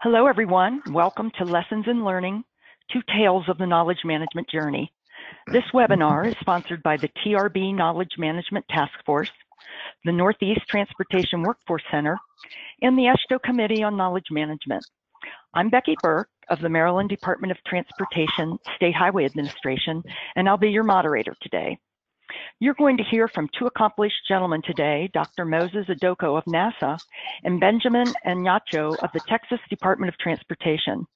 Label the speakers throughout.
Speaker 1: Hello, everyone. Welcome to Lessons in Learning, Two Tales of the Knowledge Management Journey. This webinar is sponsored by the TRB Knowledge Management Task Force, the Northeast Transportation Workforce Center, and the AASHTO Committee on Knowledge Management. I'm Becky Burke of the Maryland Department of Transportation State Highway Administration, and I'll be your moderator today. You're going to hear from two accomplished gentlemen today, Dr. Moses Adoko of NASA and Benjamin Anyacho of the Texas Department of Transportation.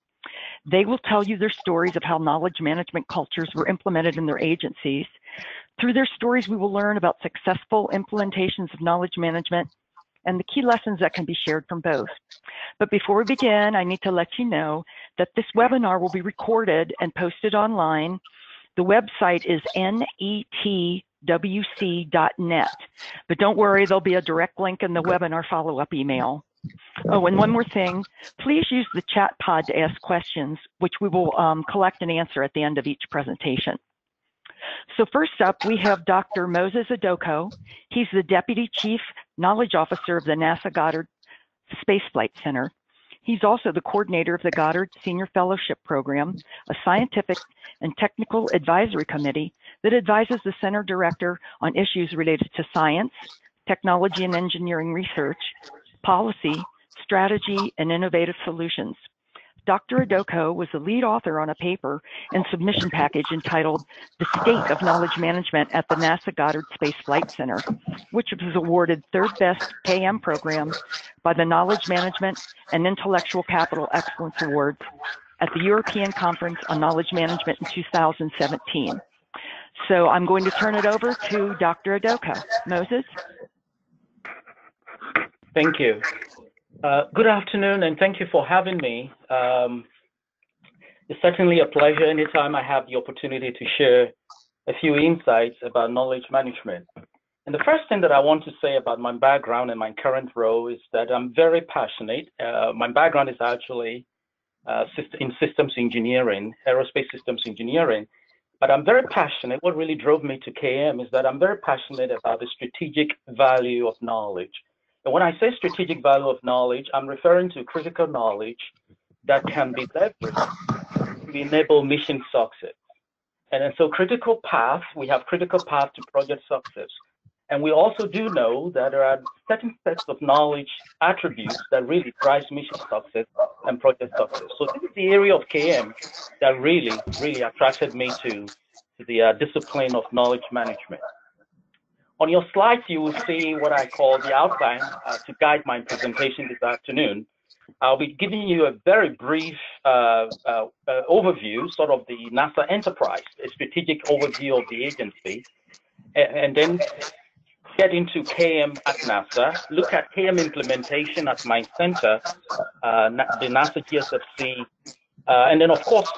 Speaker 1: They will tell you their stories of how knowledge management cultures were implemented in their agencies. Through their stories, we will learn about successful implementations of knowledge management and the key lessons that can be shared from both. But before we begin, I need to let you know that this webinar will be recorded and posted online. The website is netwc.net, but don't worry, there'll be a direct link in the webinar follow-up email. Oh, and one more thing, please use the chat pod to ask questions, which we will collect and answer at the end of each presentation. So first up, we have Dr. Moses Adoko. He's the Deputy Chief Knowledge Officer of the NASA Goddard Space Flight Center. He's also the coordinator of the Goddard Senior Fellowship Program, a scientific and technical advisory committee that advises the center director on issues related to science, technology and engineering research, policy, strategy, and innovative solutions. Dr. Adoko was the lead author on a paper and submission package entitled The State of Knowledge Management at the NASA Goddard Space Flight Center, which was awarded third best KM program by the Knowledge Management and Intellectual Capital Excellence Awards at the European Conference on Knowledge Management in 2017. So I'm going to turn it over to Dr. Adoko. Moses?
Speaker 2: Thank you. Good afternoon, and thank you for having me. It's certainly a pleasure anytime I have the opportunity to share a few insights about knowledge management. And the first thing that I want to say about my background and my current role is that I'm very passionate. My background is actually in systems engineering, aerospace systems engineering, but I'm very passionate. What really drove me to KM is that I'm very passionate about the strategic value of knowledge. And when I say strategic value of knowledge, I'm referring to critical knowledge that can be leveraged to enable mission success. And so critical path, we have critical path to project success. And we also do know that there are certain sets of knowledge attributes that really drives mission success and project success. So this is the area of KM that really attracted me to the discipline of knowledge management. On your slides, you will see what I call the outline to guide my presentation this afternoon. I'll be giving you a very brief overview, sort of the NASA enterprise, a strategic overview of the agency, and then get into KM at NASA, look at KM implementation at my center, the NASA GSFC, and then of course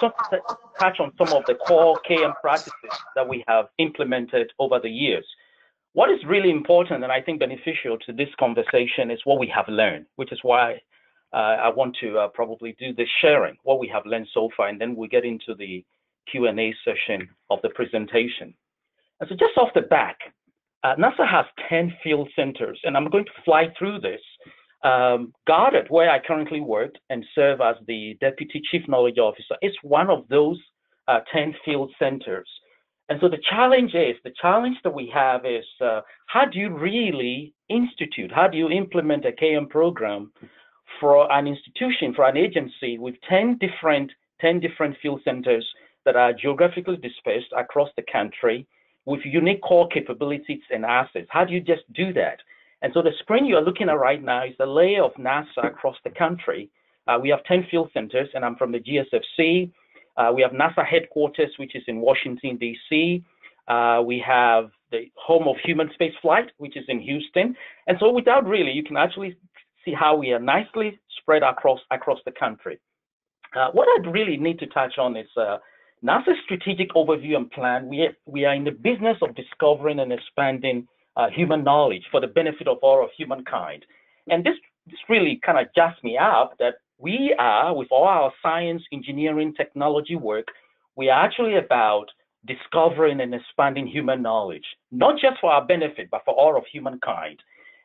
Speaker 2: touch on some of the core KM practices that we have implemented over the years. What is really important and I think beneficial to this conversation is what we have learned, which is why I want to probably do this sharing, what we have learned so far, and then we get into the Q&A session of the presentation. And so just off the back, NASA has 10 field centers, and I'm going to fly through this. Goddard, where I currently work and serve as the Deputy Chief Knowledge Officer, is one of those 10 field centers. And so the challenge that we have is how do you really institute, how do you implement a KM program for an institution, for an agency with 10 different field centers that are geographically dispersed across the country with unique core capabilities and assets? How do you just do that? And so the screen you're looking at right now is the layer of NASA across the country. We have 10 field centers, and I'm from the GSFC. We have NASA headquarters, which is in Washington, D.C. We have the home of human space flight, which is in Houston. And so without really, you can actually see how we are nicely spread across the country. What I really need to touch on is NASA's strategic overview and plan. We are in the business of discovering and expanding human knowledge for the benefit of all of humankind. And this really kind of jacks me up that we are, with all our science, engineering, technology work, we are actually about discovering and expanding human knowledge, not just for our benefit, but for all of humankind.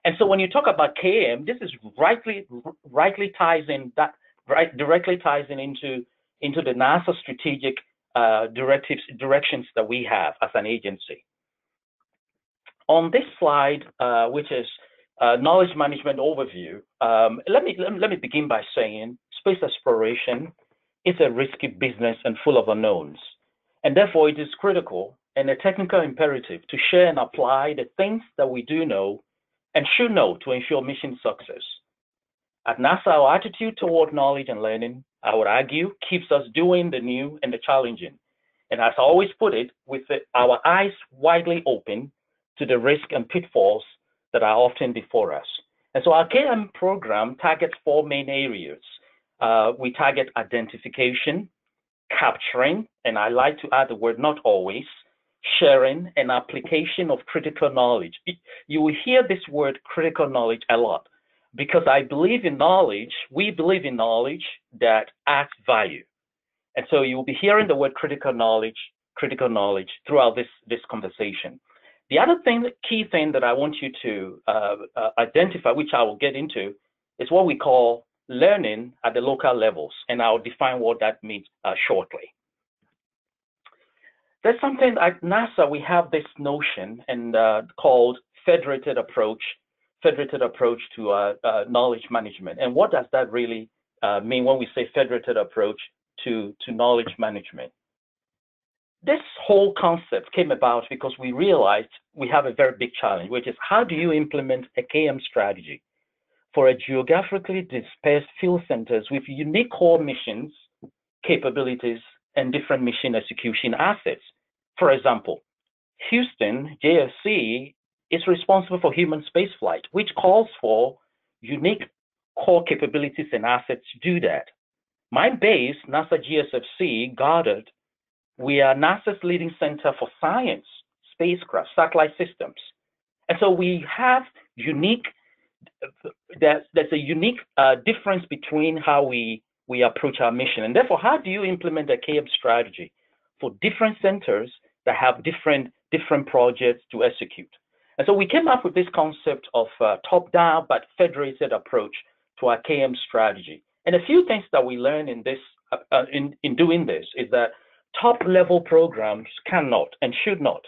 Speaker 2: And so when you talk about KM, this is rightly ties in that right, directly ties into the NASA strategic directions that we have as an agency. On this slide, which is knowledge management overview, let me begin by saying space exploration is a risky business and full of unknowns, and therefore it is critical and a technical imperative to share and apply the things that we do know and should know to ensure mission success. At NASA, our attitude toward knowledge and learning, I would argue, keeps us doing the new and the challenging. And as I always put it, with our eyes widely open to the risk and pitfalls that are often before us. And so our KM program targets 4 main areas. We target identification, capturing, and I like to add the word not always, sharing and application of critical knowledge. You will hear this word critical knowledge a lot because I believe in knowledge, we believe in knowledge that adds value. And so you will be hearing the word critical knowledge throughout this conversation. The other thing, key thing that I want you to identify, which I will get into, is what we call learning at the local levels, and I'll define what that means shortly. There's something at NASA, we have this notion and called federated approach to knowledge management. And what does that really mean when we say federated approach to knowledge management? This whole concept came about because we realized we have a very big challenge, which is how do you implement a KM strategy for a geographically dispersed field centers with unique core missions, capabilities, and different mission execution assets. For example, Houston, JFC, is responsible for human spaceflight, which calls for unique core capabilities and assets to do that. My base, NASA GSFC, Goddard, we are NASA's leading center for science, spacecraft, satellite systems. And so we have unique, there's a unique difference between how we approach our mission. And therefore, how do you implement a KM strategy for different centers that have different projects to execute? And so we came up with this concept of top-down but federated approach to our KM strategy. And a few things that we learned in this, in doing this, is that top-level programs cannot and should not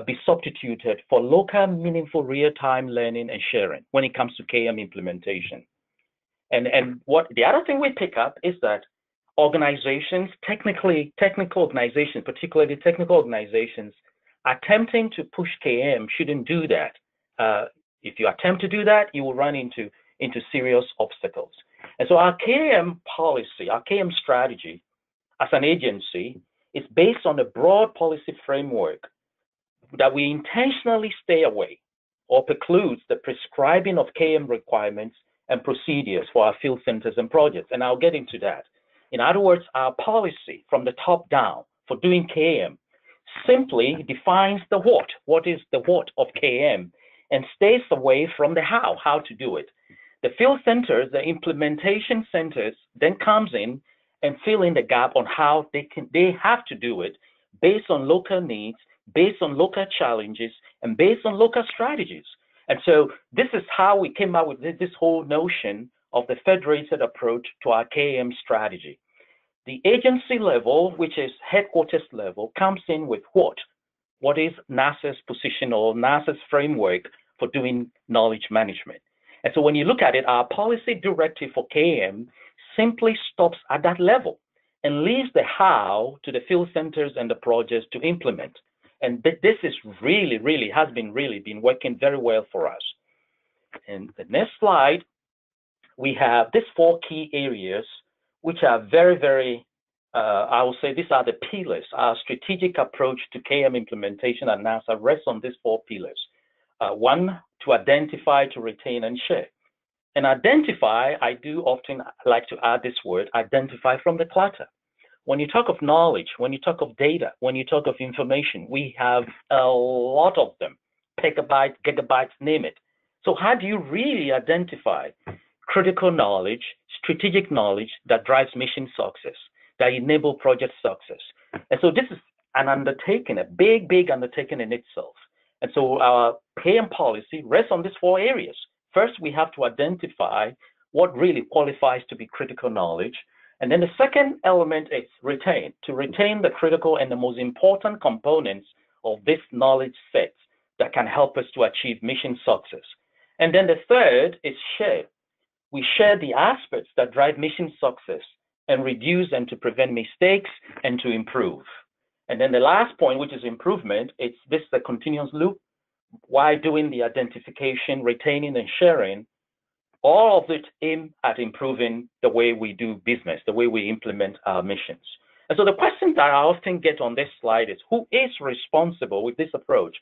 Speaker 2: be substituted for local, meaningful, real-time learning and sharing when it comes to KM implementation. And what the other thing we pick up is that organizations, technical organizations, particularly technical organizations, attempting to push KM shouldn't do that. If you attempt to do that, you will run into serious obstacles. And so our KM policy, our KM strategy as an agency is based on a broad policy framework that we intentionally stay away or precludes the prescribing of KM requirements and procedures for our field centers and projects. And I'll get into that. In other words, our policy from the top down for doing KM simply defines the what is the what of KM, and stays away from the how to do it. The field centers, the implementation centers, then comes in and fill in the gap on how they have to do it based on local needs, based on local challenges, and based on local strategies. And so this is how we came up with this whole notion of the federated approach to our KM strategy. The agency level, which is headquarters level, comes in with what is NASA's position or NASA's framework for doing knowledge management. And so when you look at it, our policy directive for KM simply stops at that level and leaves the how to the field centers and the projects to implement. And this is has been working very well for us. And the next slide, we have these 4 key areas, which are very, I will say these are the pillars. Our strategic approach to KM implementation at NASA rests on these 4 pillars. 1, to identify, to retain, and share. And identify, I do often like to add this word, identify from the clutter. When you talk of knowledge, when you talk of data, when you talk of information, we have a lot of them, petabytes, gigabytes, name it. So how do you really identify critical knowledge, strategic knowledge that drives mission success, that enable project success? And so this is an undertaking, a big undertaking in itself. And so our KM policy rests on these 4 areas. First, we have to identify what really qualifies to be critical knowledge. And then the second element is retain, to retain the critical and the most important components of this knowledge set that can help us to achieve mission success. And then the third is share. We share the aspects that drive mission success and reduce and to prevent mistakes and to improve. And then the last point, which is improvement, it's this the continuous loop. While doing the identification, retaining, and sharing, all of it aim at improving the way we do business, the way we implement our missions. And so the question that I often get on this slide is, who is responsible with this approach?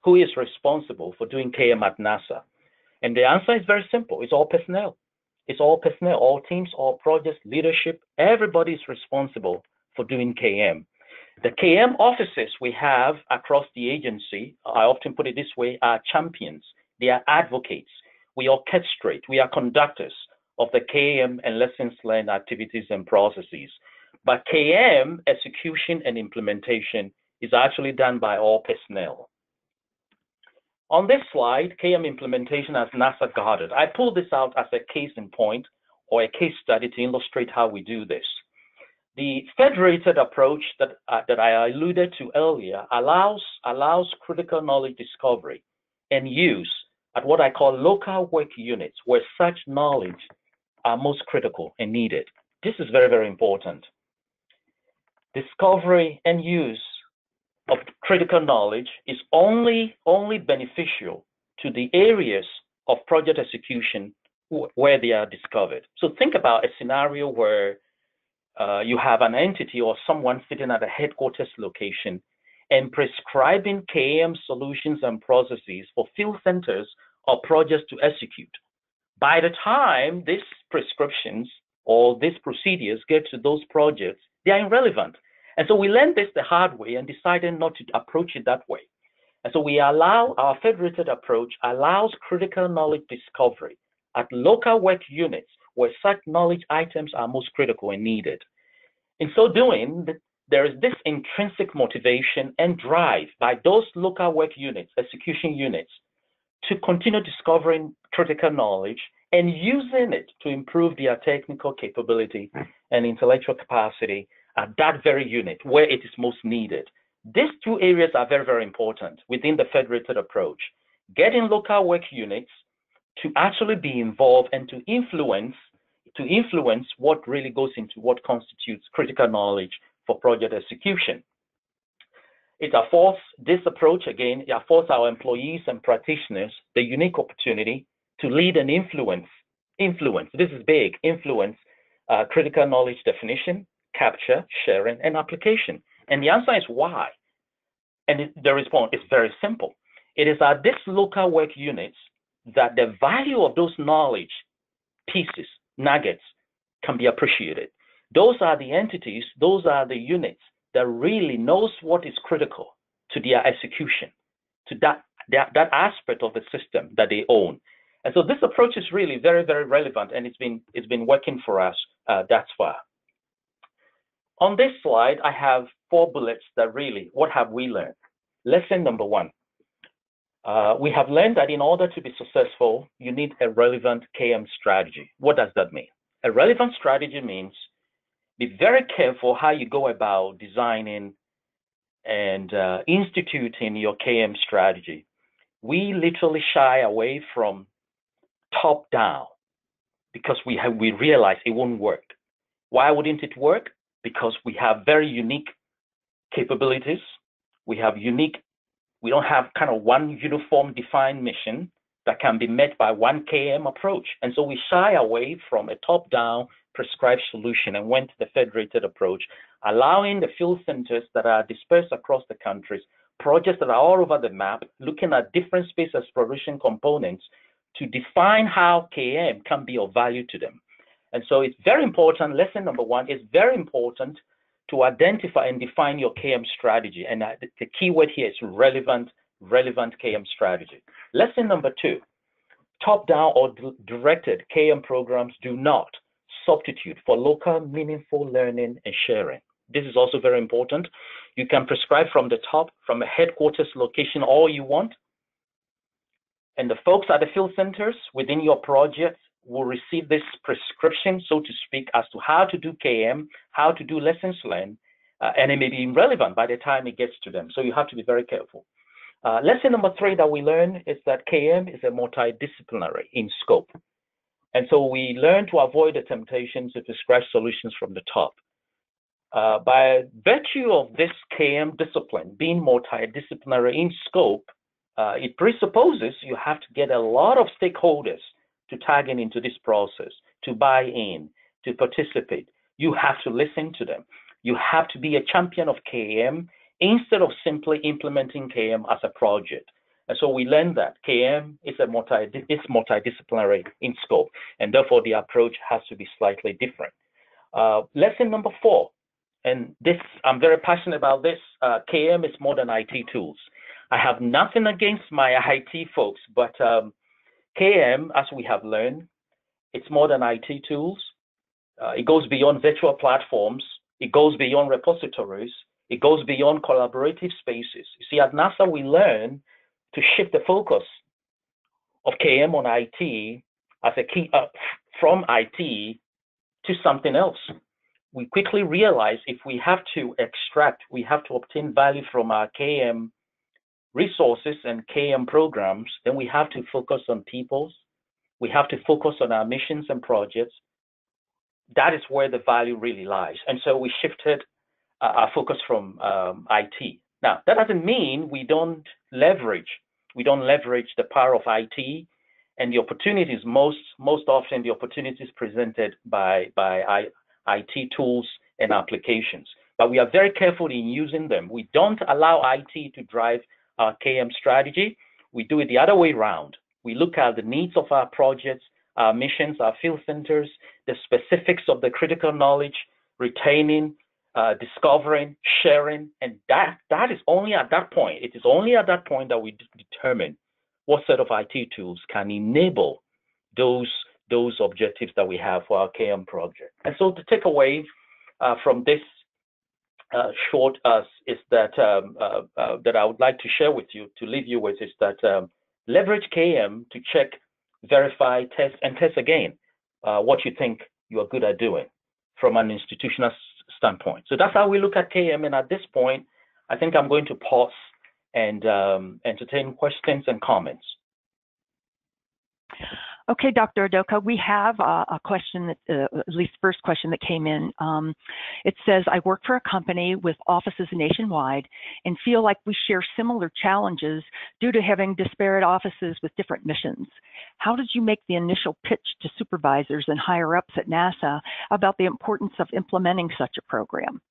Speaker 2: Who is responsible for doing KM at NASA? And the answer is very simple. It's all personnel. It's all personnel, all teams, all projects, leadership. Everybody is responsible for doing KM. The KM offices we have across the agency, I often put it this way, are champions. They are advocates. We orchestrate, we are conductors of the KM and lessons learned activities and processes. But KM execution and implementation is actually done by all personnel. On this slide, KM implementation as NASA Goddard. I pulled this out as a case in point or a case study to illustrate how we do this. The federated approach that I alluded to earlier allows critical knowledge discovery and use at what I call local work units, where such knowledge are most critical and needed. This is very, very important. Discovery and use of critical knowledge is only beneficial to the areas of project execution where they are discovered. So think about a scenario where you have an entity or someone sitting at a headquarters location and prescribing KM solutions and processes for field centers or projects to execute. By the time these prescriptions or these procedures get to those projects, they are irrelevant. And so we learned this the hard way and decided not to approach it that way. And so we allow, our federated approach allows critical knowledge discovery at local work units where such knowledge items are most critical and needed. In so doing, there is this intrinsic motivation and drive by those local work units, execution units, to continue discovering critical knowledge and using it to improve their technical capability and intellectual capacity at that very unit where it is most needed. These two areas are very, very important within the federated approach. Getting local work units to actually be involved and to influence what really goes into what constitutes critical knowledge for project execution. It affords this approach, again, it affords our employees and practitioners the unique opportunity to lead and influence, this is big, influence critical knowledge definition, capture, sharing, and application. And the answer is why? And the response is very simple. It is at these local work units that the value of those knowledge pieces, nuggets, can be appreciated. Those are the entities, those are the units that really knows what is critical to their execution, to that aspect of the system that they own. And so this approach is really very, very relevant, and it's been working for us thus far. On this slide, I have 4 bullets that really, what have we learned? Lesson number 1. We have learned that in order to be successful, you need a relevant KM strategy. What does that mean? A relevant strategy means be very careful how you go about designing and instituting your KM strategy. We literally shy away from top down because we realize it won't work. Why wouldn't it work? Because we have very unique capabilities. We don't have kind of one uniform defined mission that can be met by one KM approach. And so we shy away from a top-down prescribed solution and went to the federated approach, allowing the field centers that are dispersed across the countries, projects that are all over the map, looking at different space exploration components to define how KM can be of value to them. And so it's very important, lesson number 1, it's very important to identify and define your KM strategy. And the key word here is relevant KM strategy. Lesson number 2, top-down or directed KM programs do not substitute for local meaningful learning and sharing. This is also very important. You can prescribe from the top, from a headquarters location, all you want. And the folks at the field centers within your projects will receive this prescription, so to speak, as to how to do KM, how to do lessons learned, and it may be irrelevant by the time it gets to them. So you have to be very careful. Lesson number 3 that we learn is that KM is a multidisciplinary in scope. And so we learn to avoid the temptations to prescribe solutions from the top. By virtue of this KM discipline being multidisciplinary in scope, it presupposes you have to get a lot of stakeholders to tag in into this process, to buy in, to participate. You have to listen to them. You have to be a champion of KM instead of simply implementing KM as a project. And so we learned that KM is multidisciplinary in scope, and therefore the approach has to be slightly different. Lesson number 4, and this, I'm very passionate about this, KM is more than IT tools. I have nothing against my IT folks, but KM, as we have learned, it's more than IT tools. It goes beyond virtual platforms. It goes beyond repositories. It goes beyond collaborative spaces. You see, at NASA, we learn to shift the focus of KM on IT as a key from IT to something else. We quickly realize if we have to extract, we have to obtain value from our KM resources and KM programs, then we have to focus on peoples. We have to focus on our missions and projects. That is where the value really lies. And so we shifted our focus from IT. Now, that doesn't mean we don't leverage the power of IT and the opportunities. Most often the opportunities presented by IT tools and applications. But we are very careful in using them. We don't allow IT to drive our KM strategy. We do it the other way around. We look at the needs of our projects, our missions, our field centers, the specifics of the critical knowledge, retaining, discovering, sharing, and that is only at that point. It is only at that point that we determine what set of IT tools can enable those objectives that we have for our KM project. And so the takeaway from this short is that that I would like to share with you, to leave you with, is that leverage KM to check, verify, test, and test again what you think you are good at doing from an institutional standpoint. So that's how we look at KM. And at this point, I think I'm going to pause and entertain questions and comments.
Speaker 1: Okay, Dr. Adoko, we have a question, that, at least first question that came in. It says, I work for a company with offices nationwide and feel like we share similar challenges due to having disparate offices with different missions. How did you make the initial pitch to supervisors and higher ups at NASA about the importance of implementing such a program?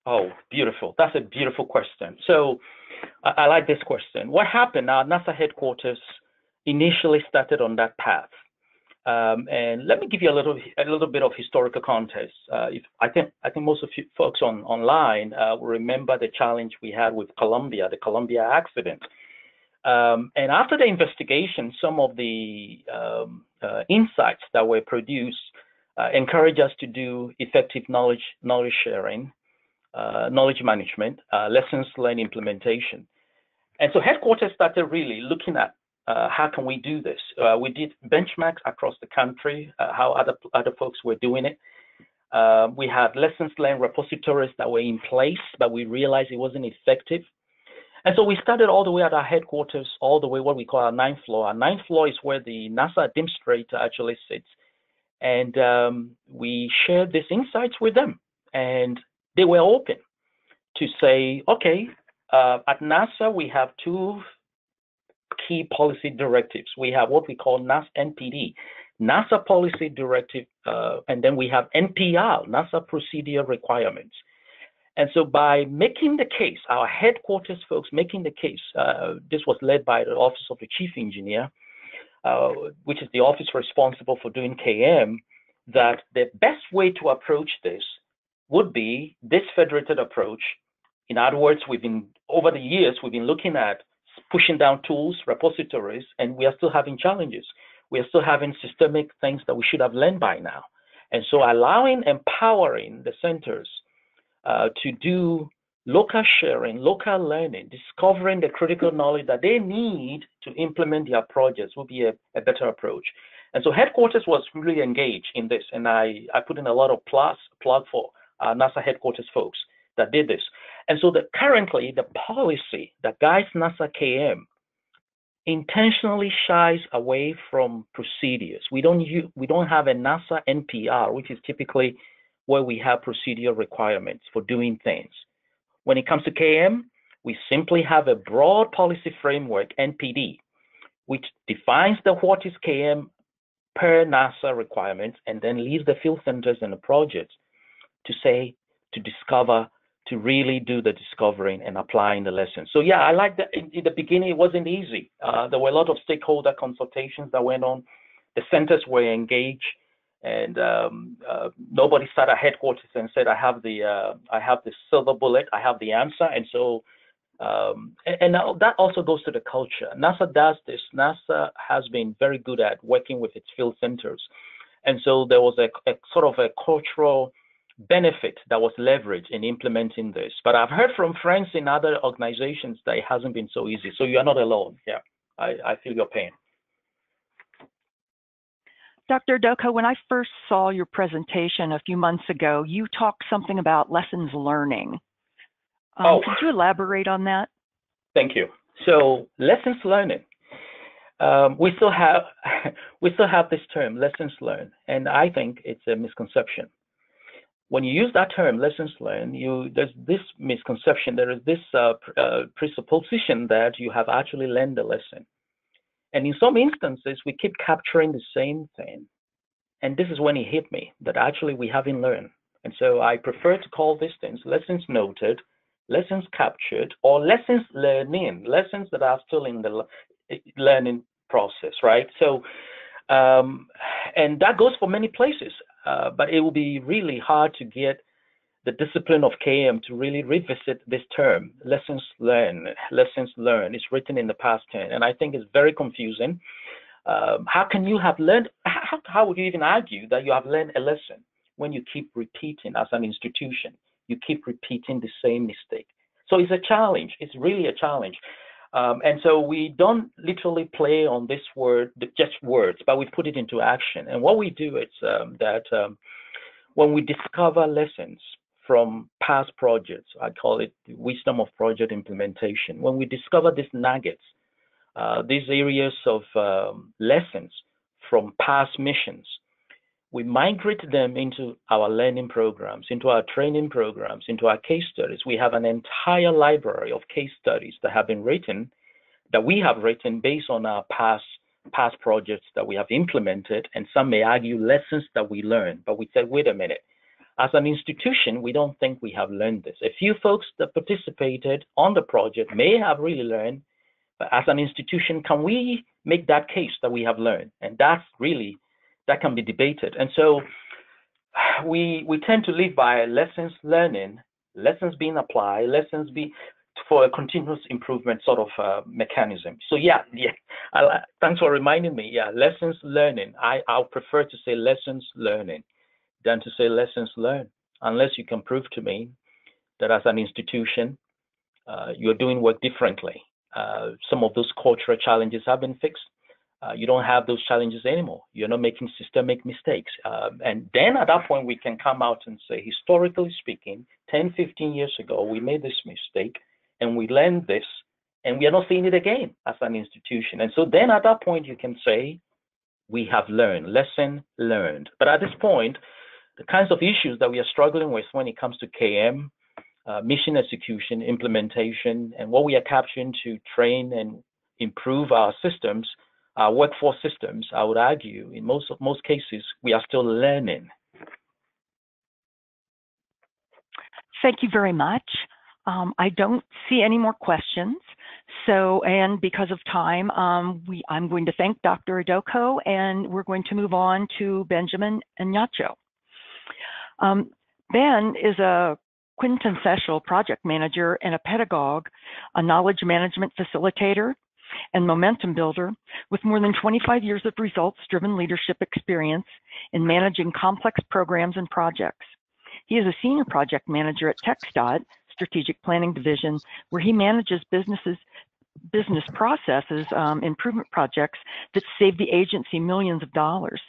Speaker 2: Oh, beautiful. That's a beautiful question. So I like this question. What happened? Our NASA headquarters initially started on that path. And let me give you a little bit of historical context. I think most of you folks online will remember the challenge we had with Columbia, the Columbia accident. And after the investigation, some of the insights that were produced encouraged us to do effective knowledge sharing, knowledge management, lessons learned implementation. And so headquarters started really looking at how can we do this? We did benchmarks across the country, how other folks were doing it. We had lessons learned repositories that were in place, but we realized it wasn't effective. And so we started all the way at our headquarters, all the way what we call our 9th floor. Our 9th floor is where the NASA administrator actually sits. And we shared these insights with them. And they were open to say, okay, at NASA, we have 2 key policy directives. We have what we call NASA NPD, NASA Policy Directive, and then we have NPR, NASA Procedure Requirements. And so by making the case, our headquarters folks making the case, this was led by the Office of the Chief Engineer, which is the office responsible for doing KM, that the best way to approach this would be this federated approach. In other words, over the years, we've been looking at pushing down tools, repositories, and we are still having challenges. We are still having systemic things that we should have learned by now. And so empowering the centers to do local sharing, local learning, discovering the critical knowledge that they need to implement their projects will be a better approach. And so headquarters was really engaged in this, and I put in a lot of plug for NASA headquarters folks that did this. And so currently the policy that guides NASA KM intentionally shies away from procedures. We don't have a NASA NPR, which is typically where we have procedural requirements for doing things. When it comes to KM, we simply have a broad policy framework, NPD, which defines what is KM per NASA requirements, and then leaves the field centers and the projects to discover, to really do the discovering and applying the lessons. So yeah, I like that. In the beginning, it wasn't easy. There were a lot of stakeholder consultations that went on. The centers were engaged, and nobody sat at headquarters and said, I have the silver bullet, I have the answer. And so, and that also goes to the culture. NASA does this. NASA has been very good at working with its field centers. And so there was a sort of a cultural benefit that was leveraged in implementing this. But I've heard from friends in other organizations that it hasn't been so easy. So you are not alone. Yeah, I feel your pain.
Speaker 1: Dr. Adoko, when I first saw your presentation a few months ago, you talked something about lessons learning. Could you elaborate on that?
Speaker 2: Thank you. So lessons learning. We still have this term, lessons learned, and I think it's a misconception. When you use that term, lessons learned, there's this misconception. There is this presupposition that you have actually learned the lesson. And in some instances, we keep capturing the same thing. And this is when it hit me that actually we haven't learned. And so I prefer to call these things lessons noted, lessons captured, or lessons learning, lessons that are still in the learning process, right? So, and that goes for many places, but it will be really hard to get the discipline of KM to really revisit this term, lessons learned. Lessons learned is written in the past tense, and I think it's very confusing. How can you have learned, how would you even argue that you have learned a lesson when you keep repeating as an institution? You keep repeating the same mistake. So it's a challenge. It's really a challenge. And so we don't literally play on this word, just words, but we put it into action. And what we do is that when we discover lessons from past projects, I call it the wisdom of project implementation. When we discover these nuggets, these areas of lessons from past missions, we migrate them into our learning programs, into our training programs, into our case studies. We have an entire library of case studies that have been written, that we have written based on our past projects that we have implemented, and some may argue lessons that we learned. But we said, wait a minute, as an institution, we don't think we have learned this. A few folks that participated on the project may have really learned, but as an institution, can we make that case that we have learned? And that's really, that can be debated. And so we tend to live by lessons learning, lessons being applied, lessons be for a continuous improvement sort of mechanism. So yeah, thanks for reminding me. Yeah, lessons learning. I'll prefer to say lessons learning than to say lessons learned, unless you can prove to me that as an institution, you're doing work differently. Some of those cultural challenges have been fixed. You don't have those challenges anymore. You're not making systemic mistakes. And then at that point, we can come out and say, historically speaking, 10, 15 years ago, we made this mistake and we learned this, and we are not seeing it again as an institution. And so then at that point, you can say, we have learned, lesson learned. But at this point, the kinds of issues that we are struggling with when it comes to KM, mission execution, implementation, and what we are capturing to train and improve our systems, our workforce systems, I would argue, in most cases, we are still learning.
Speaker 1: Thank you very much. I don't see any more questions. So, and because of time, I'm going to thank Dr. Adoko, and we're going to move on to Benjamin Ignacio. Ben is a quintessential project manager and a pedagogue, a knowledge management facilitator, and momentum builder with more than 25 years of results-driven leadership experience in managing complex programs and projects. He is a senior project manager at TxDOT, Strategic Planning Division, where he manages business processes improvement projects that save the agency millions of dollars.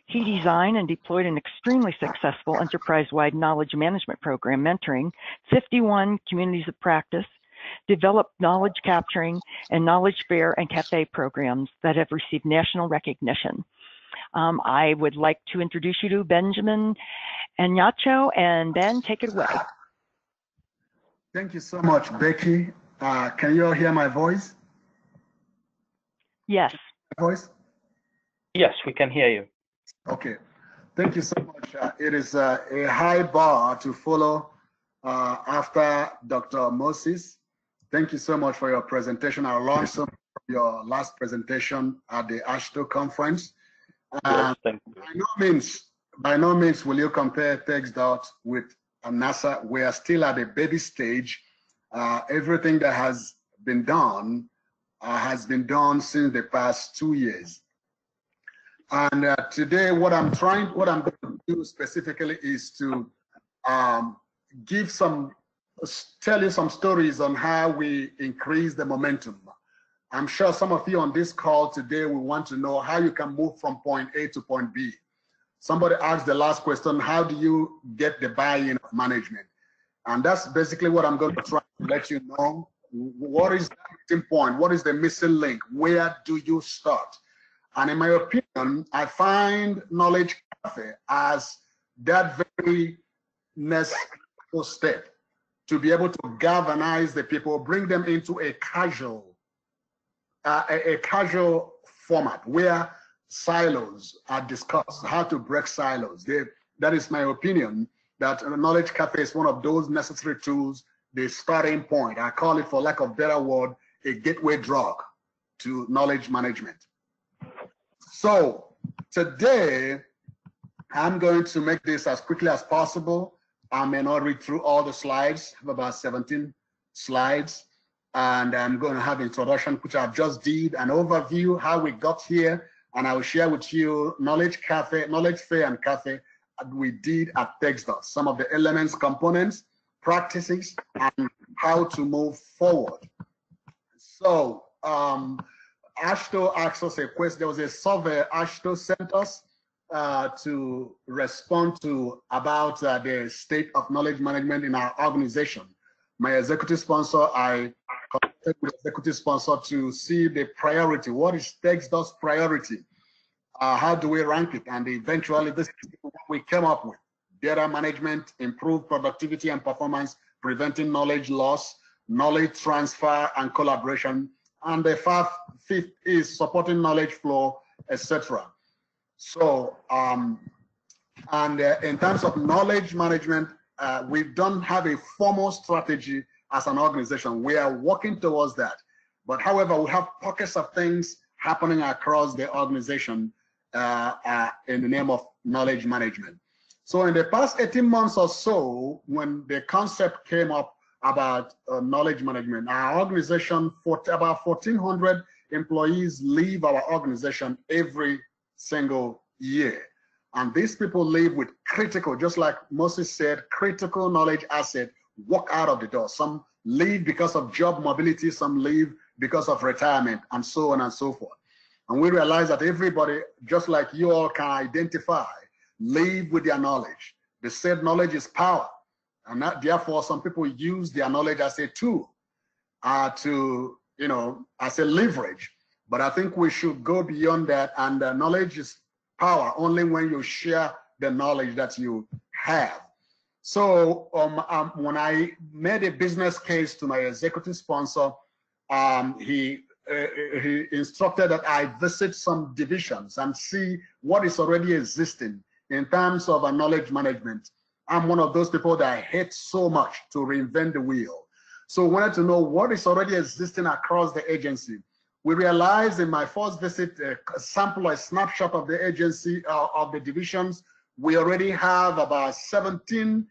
Speaker 1: He designed and deployed an extremely successful enterprise-wide knowledge management program, mentoring 51 communities of practice, developed knowledge capturing and knowledge fair and cafe programs that have received national recognition. I would like to introduce you to Benjamin Ignacio, and Ben, take it away.
Speaker 3: Thank you so much, Becky. Can you all hear my voice?
Speaker 1: Yes.
Speaker 3: My voice?
Speaker 2: Yes, we can hear you.
Speaker 3: Okay. Thank you so much. It is a high bar to follow after Dr. Moses. Thank you so much for your presentation. I learned some from your last presentation at the AASHTO conference.
Speaker 2: Yes, thank you.
Speaker 3: By no means will you compare TxDOT with NASA. We are still at a baby stage. Everything that has been done since the past 2 years. And today, what I'm going to do specifically is to tell you some stories on how we increase the momentum. I'm sure some of you on this call today will want to know how you can move from point A to point B. Somebody asked the last question, how do you get the buy-in of management? And that's basically what I'm going to try to let you know. What is the missing point? What is the missing link? Where do you start? And in my opinion, I find Knowledge Cafe as that very next step to be able to galvanize the people, bring them into a casual format where silos are discussed, how to break silos. That is my opinion, that Knowledge Cafe is one of those necessary tools, the starting point. I call it, for lack of a better word, a gateway drug to knowledge management. So today, I'm going to make this as quickly as possible. I may not read through all the slides. I have about 17 slides. And I'm going to have introduction, which I've just did, an overview, how we got here. And I will share with you Knowledge Fair and Cafe we did at TxDOT, some of the elements, components, practices, and how to move forward. So AASHTO asked us a question. There was a survey AASHTO sent us to respond to about the state of knowledge management in our organization. My executive sponsor, I contacted with executive sponsor to see the priority. What is TxDOT's priority? How do we rank it? And eventually, this is what we came up with: data management, improved productivity and performance, preventing knowledge loss, knowledge transfer and collaboration, and the fifth is supporting knowledge flow, etc. So, in terms of knowledge management, we don't have a formal strategy as an organization. We are working towards that. But however, we have pockets of things happening across the organization in the name of knowledge management. So in the past 18 months or so, when the concept came up about knowledge management, our organization, about 1,400 employees leave our organization every single year. And these people leave with critical, just like Moses said, critical knowledge asset walk out of the door. Some leave because of job mobility, some leave because of retirement, and so on and so forth. And we realize that everybody, just like you all can identify, leave with their knowledge. They said knowledge is power. And that, therefore, some people use their knowledge as a tool to, as a leverage. But I think we should go beyond that, and knowledge is power only when you share the knowledge that you have. So when I made a business case to my executive sponsor, he instructed that I visit some divisions and see what is already existing in terms of knowledge management. I'm one of those people that hate so much to reinvent the wheel. So I wanted to know what is already existing across the agency. We realized in my first visit, a sample, a snapshot of the agency, of the divisions, we already have about 17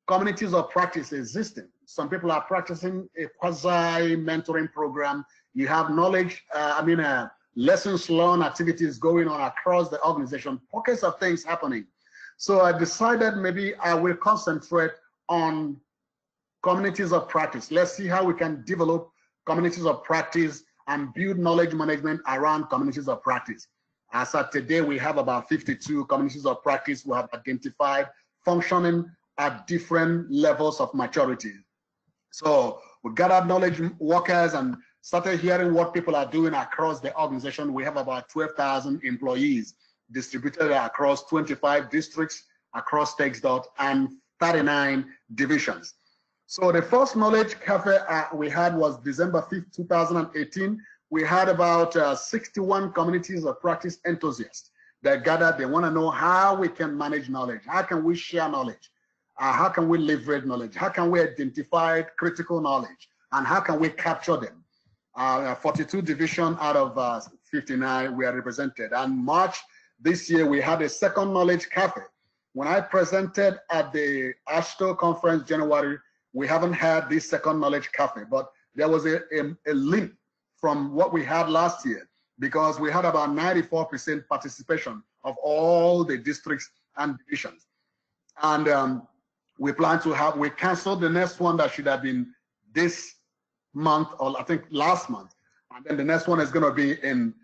Speaker 3: communities of practice existing. Some people are practicing a quasi-mentoring program. You have knowledge, lessons learned activities going on across the organization, pockets of things happening. So I decided maybe I will concentrate on communities of practice. Let's see how we can develop communities of practice and build knowledge management around communities of practice. As of today, we have about 52 communities of practice we have identified functioning at different levels of maturity. So we gathered knowledge workers and started hearing what people are doing across the organization. We have about 12,000 employees distributed across 25 districts across TxDOT and 39 divisions. So the first Knowledge Cafe we had was December 5th, 2018. We had about 61 communities of practice enthusiasts that gathered. They want to know how we can manage knowledge. How can we share knowledge? How can we leverage knowledge? How can we identify critical knowledge? And how can we capture them? 42 divisions out of 59 were represented. And March this year, we had a second Knowledge Cafe. When I presented at the ASHTO conference January, we haven't had this second Knowledge Cafe, but there was a link from what we had last year because we had about 94% participation of all the districts and divisions. And we plan to have, we canceled the next one that should have been this month, or I think last month. And then the next one is going to be in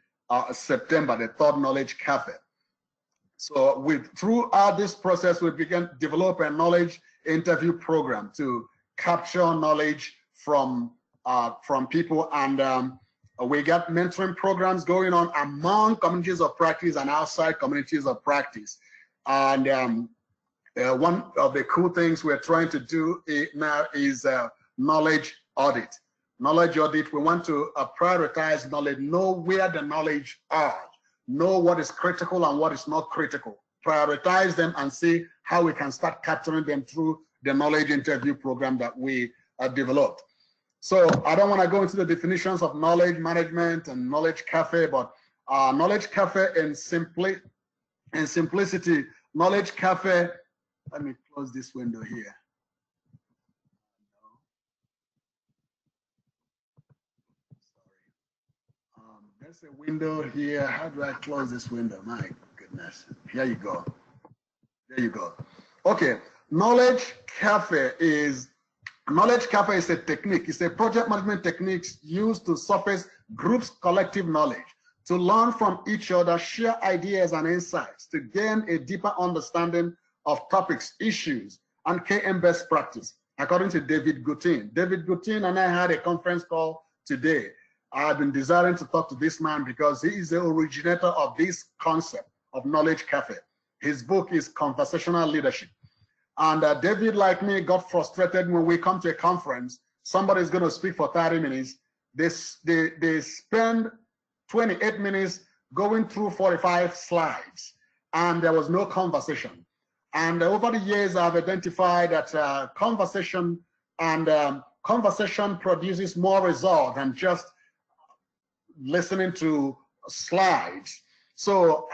Speaker 3: September, the third Knowledge Cafe. So throughout this process, we began to develop a knowledge interview program to capture knowledge from people, and we got mentoring programs going on among communities of practice and outside communities of practice. And one of the cool things we're trying to do now is knowledge audit. Knowledge audit, we want to prioritize knowledge, know where the knowledge are, know what is critical and what is not critical, prioritize them and see how we can start capturing them through the knowledge interview program that we developed. So I don't want to go into the definitions of knowledge management and Knowledge Cafe, but Knowledge Cafe in simplicity, Knowledge Cafe, let me close this window here. There's a window here. How do I close this window? My goodness. Here you go. There you go. Okay. Knowledge Cafe is a technique. It's a project management technique used to surface groups' collective knowledge, to learn from each other, share ideas and insights, to gain a deeper understanding of topics, issues, and KM best practice, according to David Gutin. David Gutin and I had a conference call today. I've been desiring to talk to this man because he is the originator of this concept of Knowledge Cafe. His book is Conversational Leadership. And David, like me, got frustrated when we come to a conference. Somebody's going to speak for 30 minutes. They spend 28 minutes going through 45 slides, and there was no conversation. And over the years, I've identified that conversation produces more result than just listening to slides. So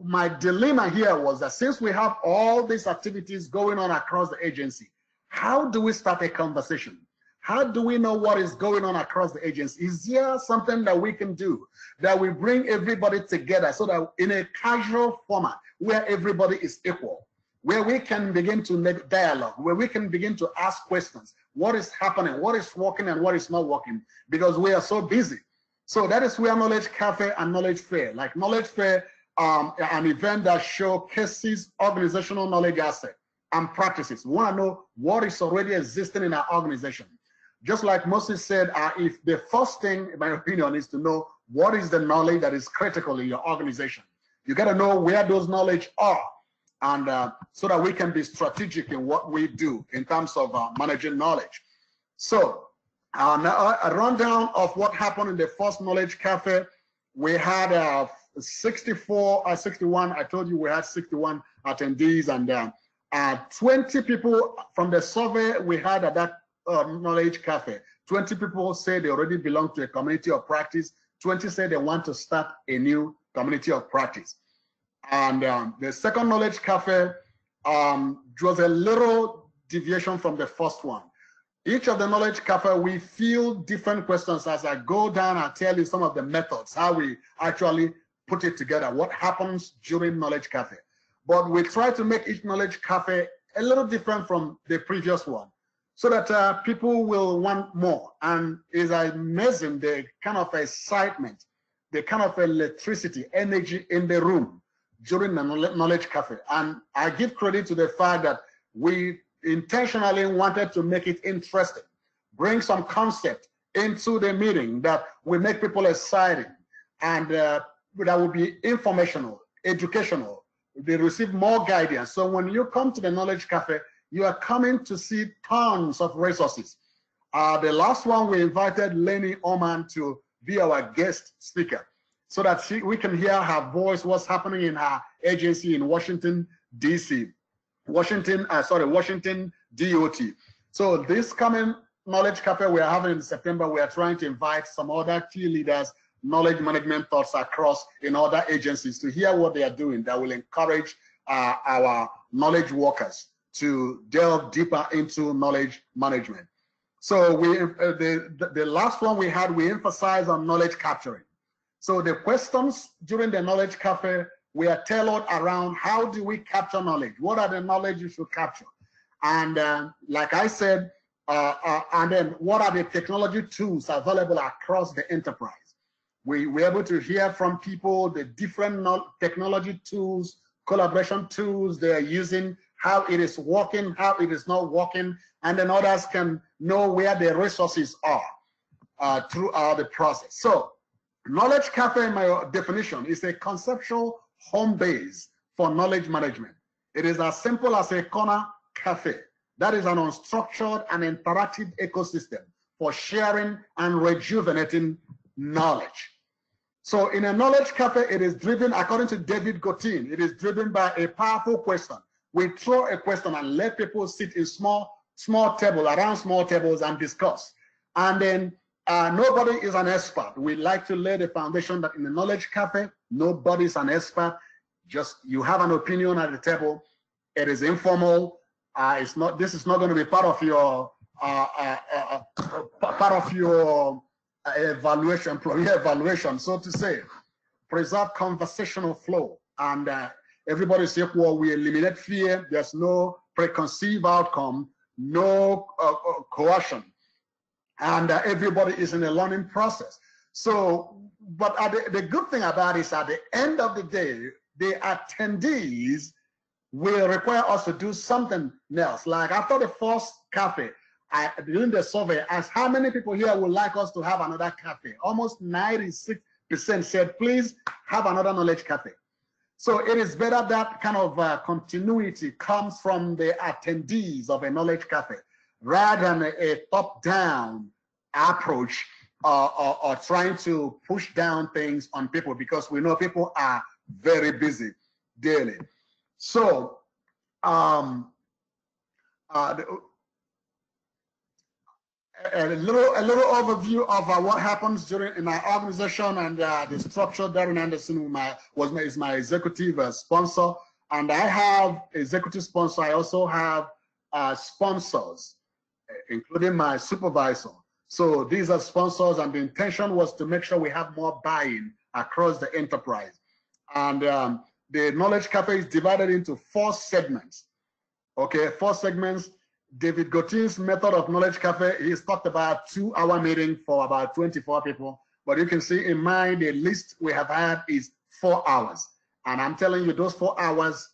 Speaker 3: my dilemma here was that since we have all these activities going on across the agency, how do we start a conversation? How do we know what is going on across the agency? Is there something that we can do that we bring everybody together so that in a casual format where everybody is equal, where we can begin to make dialogue, where we can begin to ask questions, what is happening, what is working and what is not working, because we are so busy. So that is where Knowledge Cafe and Knowledge Fair, like Knowledge Fair, an event that showcases organizational knowledge assets and practices. We want to know what is already existing in our organization. Just like Moses said, if the first thing, in my opinion, is to know what is the knowledge that is critical in your organization. You got to know where those knowledge are, and so that we can be strategic in what we do in terms of managing knowledge. So now a rundown of what happened in the first Knowledge Cafe. We had 61, I told you we had 61 attendees, and 20 people from the survey we had at that Knowledge Cafe. 20 people say they already belong to a community of practice. 20 say they want to start a new community of practice. And the second Knowledge Cafe was a little deviation from the first one. Each of the Knowledge Cafe, we field different questions as I go down and tell you some of the methods, how we actually put it together, what happens during Knowledge Cafe. But we try to make each Knowledge Cafe a little different from the previous one. so that people will want more. And it's amazing the kind of excitement, the kind of electricity, energy in the room during the Knowledge Cafe. And I give credit to the fact that we intentionally wanted to make it interesting, bring some concept into the meeting that will make people excited, and that will be informational, educational. They receive more guidance. So when you come to the Knowledge Cafe, you are coming to see tons of resources. The last one, we invited Lenny Oman to be our guest speaker so that we can hear her voice, what's happening in her agency in Washington, D.C., Washington DOT. So this coming Knowledge Cafe we are having in September, we are trying to invite some other key leaders, knowledge management thoughts across in other agencies to hear what they are doing that will encourage our knowledge workers to delve deeper into knowledge management. So the last one we had, we emphasized on knowledge capturing. So the questions during the Knowledge Cafe were tailored around how do we capture knowledge? What are the knowledge you should capture? And like I said, and then what are the technology tools available across the enterprise? We were able to hear from people the different technology tools, collaboration tools they are using, how it is working, how it is not working, and then others can know where the resources are throughout the process. So Knowledge Cafe, in my definition, is a conceptual home base for knowledge management. It is as simple as a corner cafe. That is an unstructured and interactive ecosystem for sharing and rejuvenating knowledge. So in a Knowledge Cafe, it is driven, according to David Gotin, it is driven by a powerful question. We throw a question and let people sit in small tables, around small tables, and discuss. And then nobody is an expert. We like to lay the foundation that in the Knowledge Cafe, nobody is an expert. Just you have an opinion at the table. It is informal. It's not. This is not going to be part of your evaluation, so to say. Preserve conversational flow, and everybody is equal. We eliminate fear. There's no preconceived outcome, no coercion, and everybody is in a learning process. So, but the good thing about it is at the end of the day, the attendees will require us to do something else. Like after the first cafe, during the survey, asked how many people here would like us to have another cafe. Almost 96% said, please have another Knowledge Cafe. So it is better that kind of continuity comes from the attendees of a Knowledge Cafe rather than a top-down approach or trying to push down things on people, because we know people are very busy daily. So a little overview of what happens in our organization and the structure. Darren Anderson is my executive sponsor, and I have executive sponsor. I also have sponsors, including my supervisor. So these are sponsors, and the intention was to make sure we have more buy-in across the enterprise. And the Knowledge Cafe is divided into 4 segments. Okay, 4 segments. David Gotin's method of Knowledge Cafe, he's talked about 2-hour meeting for about 24 people. But you can see in mine, the list we have had is 4 hours. And I'm telling you, those 4 hours,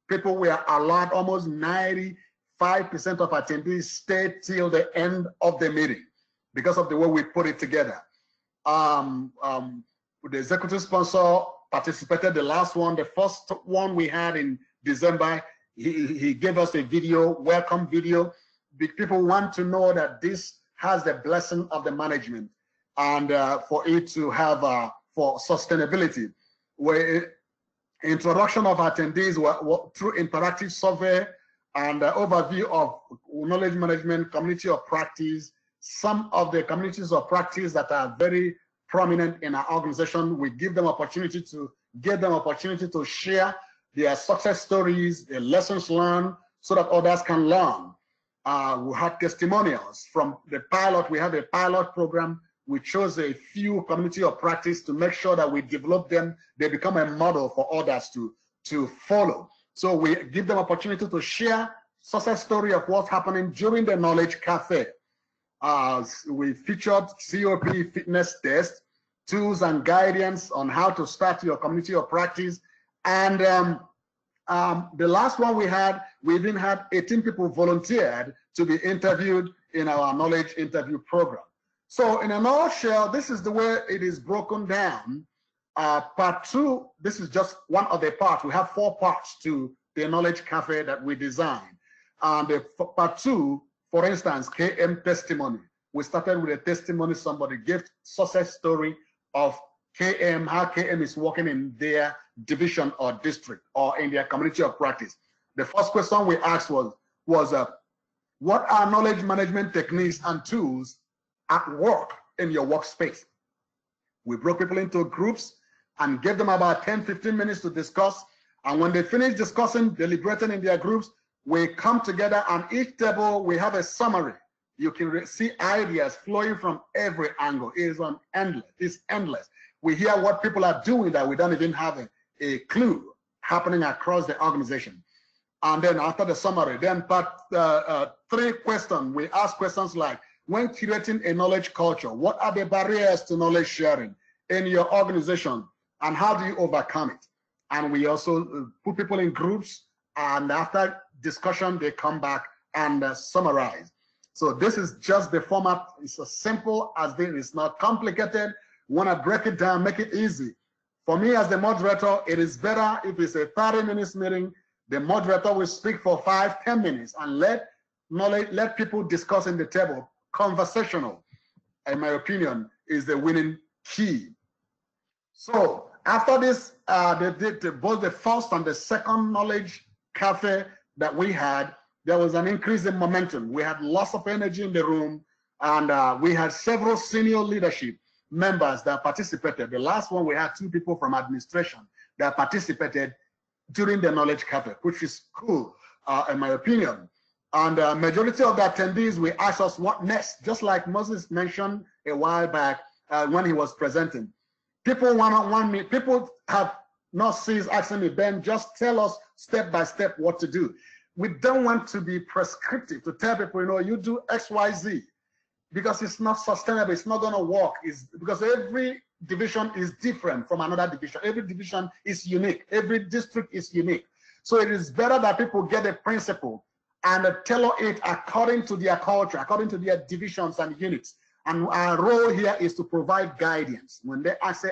Speaker 3: people were allowed, almost 95% of attendees stayed till the end of the meeting because of the way we put it together. The executive sponsor participated the last one. The first one we had in December, he gave us a video, welcome video. People want to know that this has the blessing of the management and for it to have for sustainability. Where introduction of attendees through interactive survey and overview of knowledge management, community of practice. Some of the communities of practice that are very prominent in our organization, we give them opportunity to share their success stories, their lessons learned, so that others can learn. We had testimonials from the pilot. We have a pilot program. We chose a few community of practice to make sure that we develop them. They become a model for others to follow. So we give them opportunity to share success story of what's happening during the Knowledge Cafe. We featured COP fitness test, tools and guidance on how to start your community of practice. And the last one we even had 18 people volunteered to be interviewed in our knowledge interview program. So in a nutshell, this is the way it is broken down. Part 2, this is just one of the parts. We have 4 parts to the Knowledge Cafe that we designed. Part 2, for instance, KM testimony. We started with a testimony. Somebody gave success story of KM, how KM is working in their division or district or in their community of practice. The first question we asked was what are knowledge management techniques and tools at work in your workspace? We broke people into groups and gave them about 10-15 minutes to discuss. And when they finish discussing, deliberating in their groups, we come together, and each table we have a summary. You can see ideas flowing from every angle. It is endless. It's endless. We hear what people are doing that we don't even have a clue happening across the organization. And then after the summary, then part 3 question, we ask questions like, when creating a knowledge culture, what are the barriers to knowledge sharing in your organization, and how do you overcome it? And we also put people in groups, and after discussion, they come back and summarize. So this is just the format. It's as simple as this. It's not complicated. We want to break it down, make it easy. For me as the moderator, it is better if it's a 30-minute meeting, the moderator will speak for 5-10 minutes and let people discuss in the table. Conversational, in my opinion, is the winning key. So after this, both the first and the second Knowledge Cafe that we had, there was an increase in momentum. We had lots of energy in the room, and we had several senior leadership members that participated. The last one, we had 2 people from administration that participated during the Knowledge Cafe, which is cool, in my opinion. And the majority of the attendees, we asked us what next, just like Moses mentioned a while back when he was presenting. People want me, people have not ceased asking me, Ben, just tell us step by step what to do. We don't want to be prescriptive to tell people, you do X, Y, Z, because it's not sustainable. It's not going to work. It's because every division is different from another division. Every division is unique. Every district is unique. So it is better that people get a principle and tailor it according to their culture, according to their divisions and units. And our role here is to provide guidance. When I say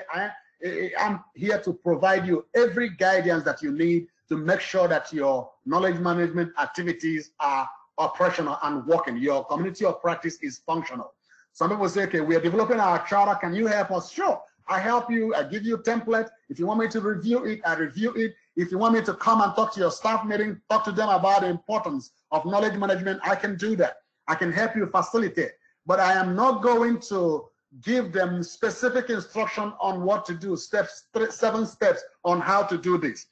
Speaker 3: I'm here to provide you every guidance that you need to make sure that your knowledge management activities are operational and working. Your community of practice is functional. Some people say, okay, we are developing our charter. Can you help us? Sure, I help you. I give you a template. If you want me to review it, I review it. If you want me to come and talk to your staff meeting, talk to them about the importance of knowledge management, I can do that. I can help you facilitate. But I am not going to give them specific instruction on what to do, 7 steps on how to do this.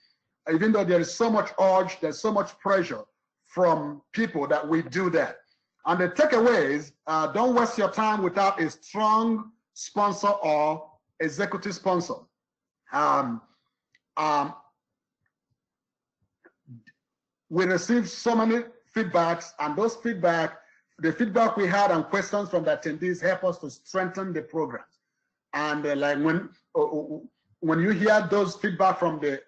Speaker 3: Even though there is so much urge, there's so much pressure from people that we do that. And the takeaways, don't waste your time without a strong sponsor or executive sponsor. We received so many feedbacks, and those the feedback we had and questions from the attendees help us to strengthen the programs. And like when you hear those feedback from the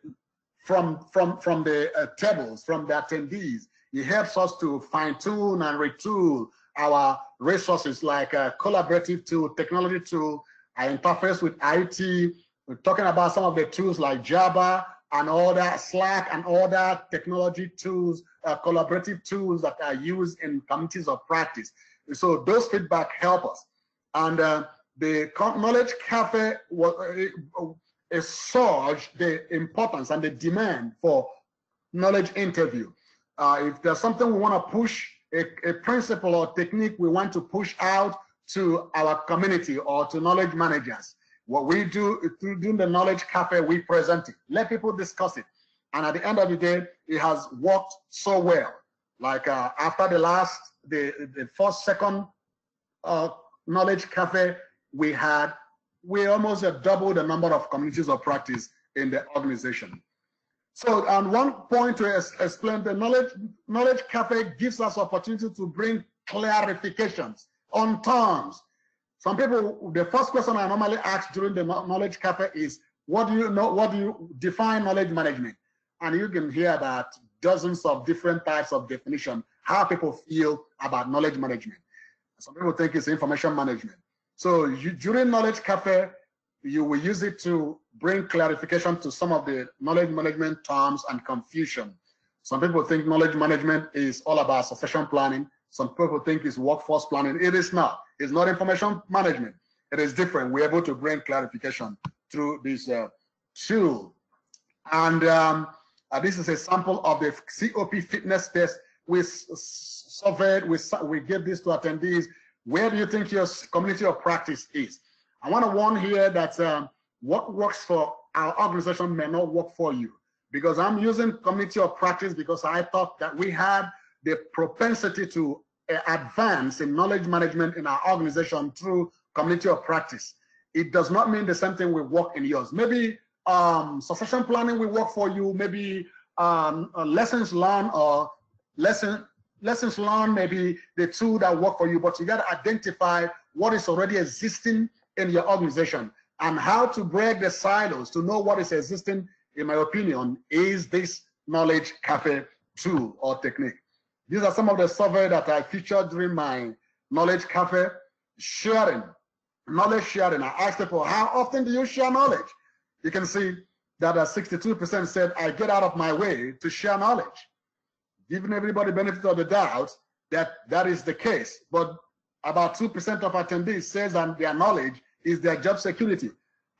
Speaker 3: tables, from the attendees, it helps us to fine-tune and retool our resources, like a collaborative tool, technology tool, interface with IT. We're talking about some of the tools like Java and other Slack and other technology tools, collaborative tools that are used in communities of practice. So those feedback help us. And the Knowledge Cafe surged the importance and the demand for knowledge interview. If there's something we want to push, a principle or technique we want to push out to our community or to knowledge managers, what we do through doing the Knowledge Cafe, we present it, let people discuss it. And at the end of the day, it has worked so well. Like after the first, second Knowledge Cafe, we almost doubled the number of communities of practice in the organization. So, and one point to explain, the knowledge cafe gives us opportunity to bring clarifications on terms. Some people, the first question I normally ask during the knowledge cafe is, what do you know? What do you define knowledge management? And you can hear about dozens of different types of definition, how people feel about knowledge management. Some people think it's information management. So during knowledge cafe, you will use it to bring clarification to some of the knowledge management terms and confusion. Some people think knowledge management is all about succession planning. Some people think it's workforce planning. It is not. It's not information management. It is different. We're able to bring clarification through this tool. And this is a sample of the COP fitness test. We surveyed, we gave this to attendees. Where do you think your community of practice is? I want to warn here that what works for our organization may not work for you, because I'm using community of practice because I thought that we had the propensity to advance in knowledge management in our organization through community of practice. It does not mean the same thing will work in yours. Maybe succession planning will work for you. Maybe lessons learned or lessons learned may be the tool that work for you, but you got to identify what is already existing in your organization and how to break the silos to know what is existing, in my opinion, is this knowledge cafe tool or technique. These are some of the surveys that I featured during my knowledge cafe. Sharing, knowledge sharing. I asked people, how often do you share knowledge? You can see that 62% said, I get out of my way to share knowledge. Giving everybody benefit of the doubt that is the case. But about 2% of attendees says that their knowledge is their job security.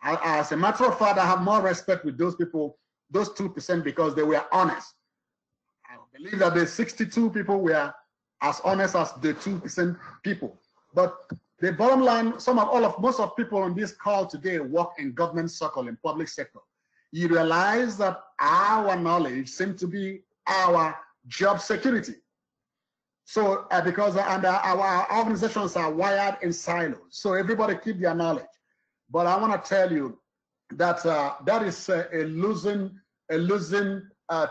Speaker 3: As a matter of fact, I have more respect with those people, those 2%, because they were honest. I believe that the 62 people were as honest as the 2% people. But the bottom line, most of people on this call today work in government circle, in public sector. You realize that our knowledge seems to be our job security. So because our organizations are wired in silos, so everybody keep their knowledge. But I want to tell you that that is a losing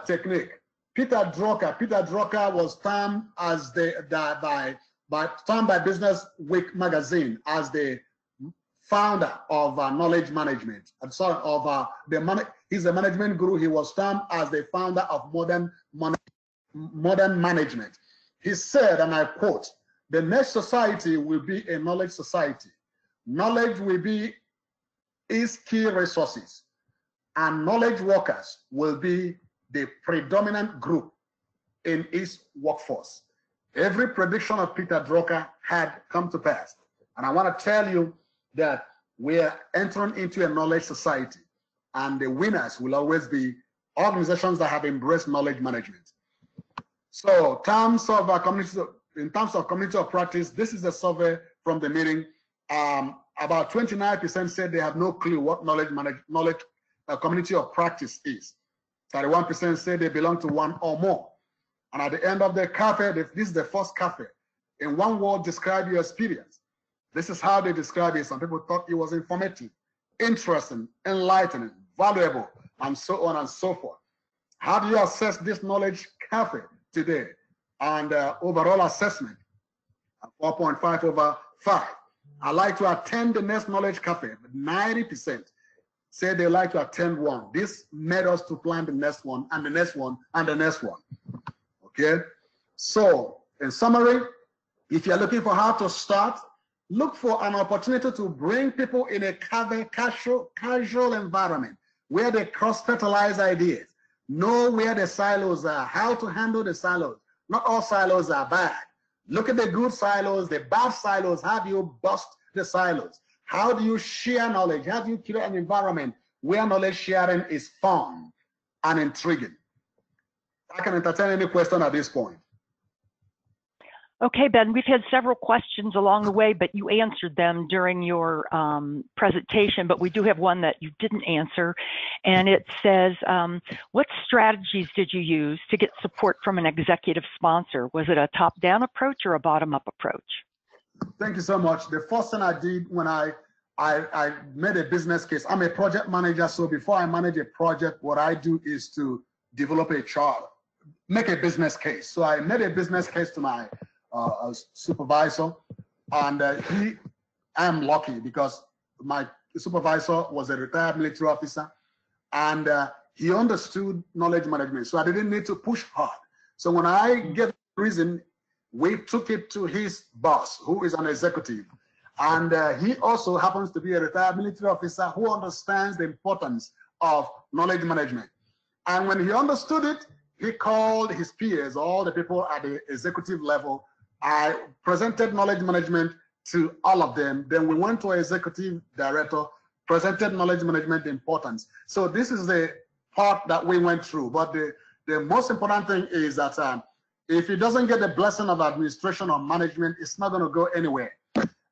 Speaker 3: technique. Peter Drucker was termed as by Business Week magazine as the founder of knowledge management. I'm sorry, of he's a management guru. He was termed as the founder of modern management. He said, and I quote, "The next society will be a knowledge society. Knowledge will be its key resources, and knowledge workers will be the predominant group in its workforce." Every prediction of Peter Drucker had come to pass. And I want to tell you that we are entering into a knowledge society, and the winners will always be organizations that have embraced knowledge management. So in terms of community of practice, this is a survey from the meeting. About 29% said they have no clue what community of practice is. 31% said they belong to one or more. And at the end of the cafe, this is the first cafe. In one word, describe your experience. This is how they describe it. Some people thought it was informative, interesting, enlightening, valuable, and so on and so forth. How do you assess this knowledge cafe today? And overall assessment, 4.5 over 5. I like to attend the next knowledge cafe, but 90% say they like to attend one. This made us to plan the next one, and the next one, and the next one. Okay, so in summary, if you're looking for how to start, look for an opportunity to bring people in a casual environment where they cross-fertilize ideas, know where the silos are, how to handle the silos. Not all silos are bad. Look at the good silos, the bad silos. How do you bust the silos? How do you share knowledge? How do you create an environment where knowledge sharing is fun and intriguing? I can entertain any question at this point.
Speaker 1: Okay, Ben, we've had several questions along the way, but you answered them during your presentation, but we do have one that you didn't answer. And it says, what strategies did you use to get support from an executive sponsor? Was it a top-down approach or a bottom-up approach?
Speaker 3: Thank you so much. The first thing I did when I made a business case, I'm a project manager, so before I manage a project, what I do is to develop a chart, make a business case. So I made a business case to my supervisor, and I am lucky because my supervisor was a retired military officer, and he understood knowledge management. So I didn't need to push hard. So when I gave the reason, we took it to his boss, who is an executive. And he also happens to be a retired military officer who understands the importance of knowledge management. And when he understood it, he called his peers, all the people at the executive level. I presented knowledge management to all of them. Then we went to our executive director, presented knowledge management importance. So this is the part that we went through. But the most important thing is that if it doesn't get the blessing of administration or management, it's not going to go anywhere.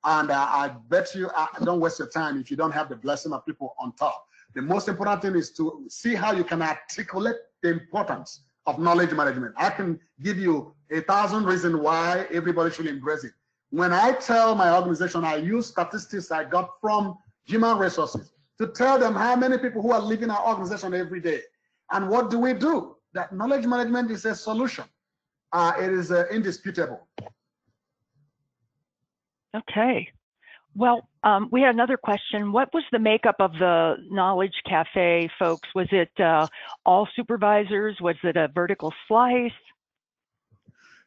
Speaker 3: And I bet you, don't waste your time if you don't have the blessing of people on top. The most important thing is to see how you can articulate the importance of knowledge management. I can give you 1,000 reasons why everybody should embrace it. When I tell my organization, I use statistics I got from human resources to tell them how many people who are leaving our organization every day. And what do we do? That knowledge management is a solution. It is indisputable.
Speaker 1: Okay. Well, we had another question. What was the makeup of the Knowledge Cafe folks? Was it all supervisors? Was it a vertical slice?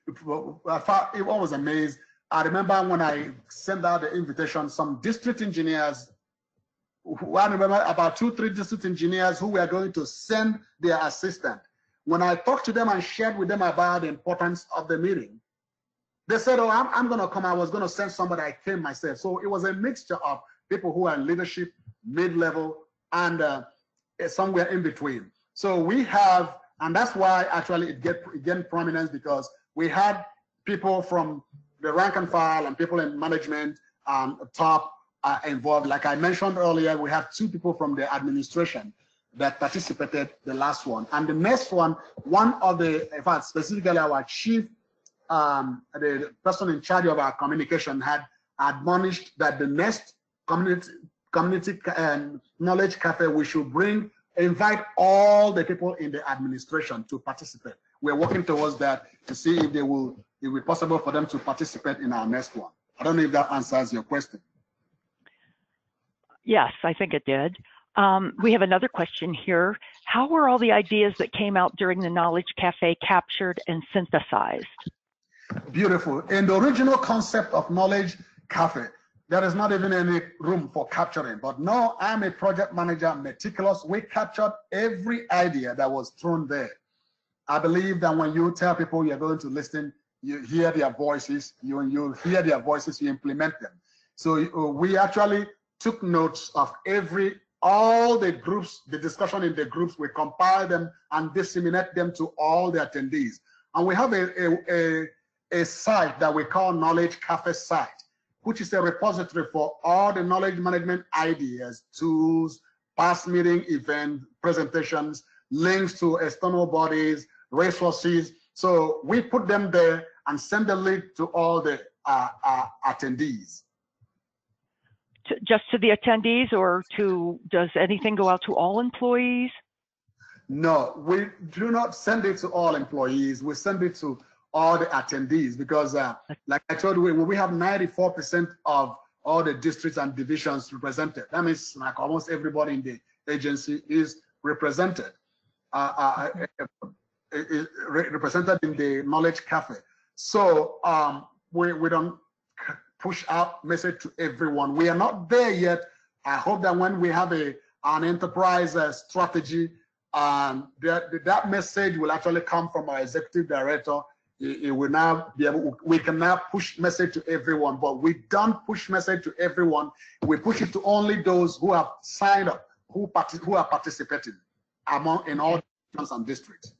Speaker 3: It was amazing. I remember when I sent out the invitation, some district engineers, I remember about 2-3 district engineers who were going to send their assistant. When I talked to them and shared with them about the importance of the meeting, they said, oh, I'm going to come. I was going to send somebody. I came myself. So it was a mixture of people who are in leadership, mid-level, and somewhere in between. So we have, and that's why actually it gained prominence, because we had people from the rank and file and people in management top involved. Like I mentioned earlier, we have 2 people from the administration that participated the last one. And the next one of the, in fact, specifically our chief, the person in charge of our communication had admonished that the next community knowledge cafe, we should invite all the people in the administration to participate. We're working towards that to see if it will be possible for them to participate in our next one. I don't know if that answers your question.
Speaker 1: Yes, I think it did. We have another question here. How were all the ideas that came out during the Knowledge Cafe captured and synthesized?
Speaker 3: Beautiful. In the original concept of Knowledge Cafe, there is not even any room for capturing. But no, I'm a project manager, meticulous. We captured every idea that was thrown there. I believe that when you tell people you're going to listen, you hear their voices. When you hear their voices, you implement them. So we actually took notes of all the groups, the discussion in the groups. We compile them and disseminate them to all the attendees. And we have a site that we call Knowledge Cafe site, which is a repository for all the knowledge management ideas, tools, past meeting event presentations, links to external bodies, resources. So we put them there and send the link to all the attendees.
Speaker 1: Just to the attendees, or does anything go out to all employees?
Speaker 3: No, we do not send it to all employees. We send it to all the attendees, because like I told you, we have 94% of all the districts and divisions represented. That means like almost everybody in the agency is represented, represented in the Knowledge Cafe. So we don't push out message to everyone. We are not there yet. I hope that when we have an enterprise strategy, that message will actually come from our executive director. It will now be able, we can now push message to everyone, but we don't push message to everyone. We push it to only those who have signed up, who are participating in all divisions and districts.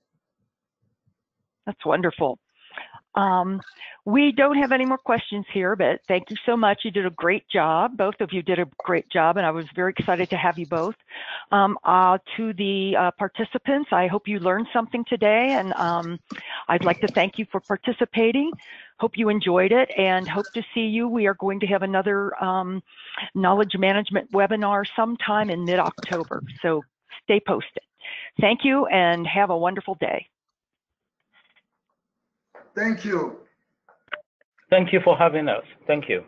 Speaker 1: That's wonderful. We don't have any more questions here, but thank you so much. You did a great job. Both of you did a great job, and I was very excited to have you both. To the participants, I hope you learned something today, and I'd like to thank you for participating. Hope you enjoyed it, and hope to see you. We are going to have another knowledge management webinar sometime in mid-October, so stay posted. Thank you and have a wonderful day.
Speaker 3: Thank you.
Speaker 2: Thank you for having us. Thank you.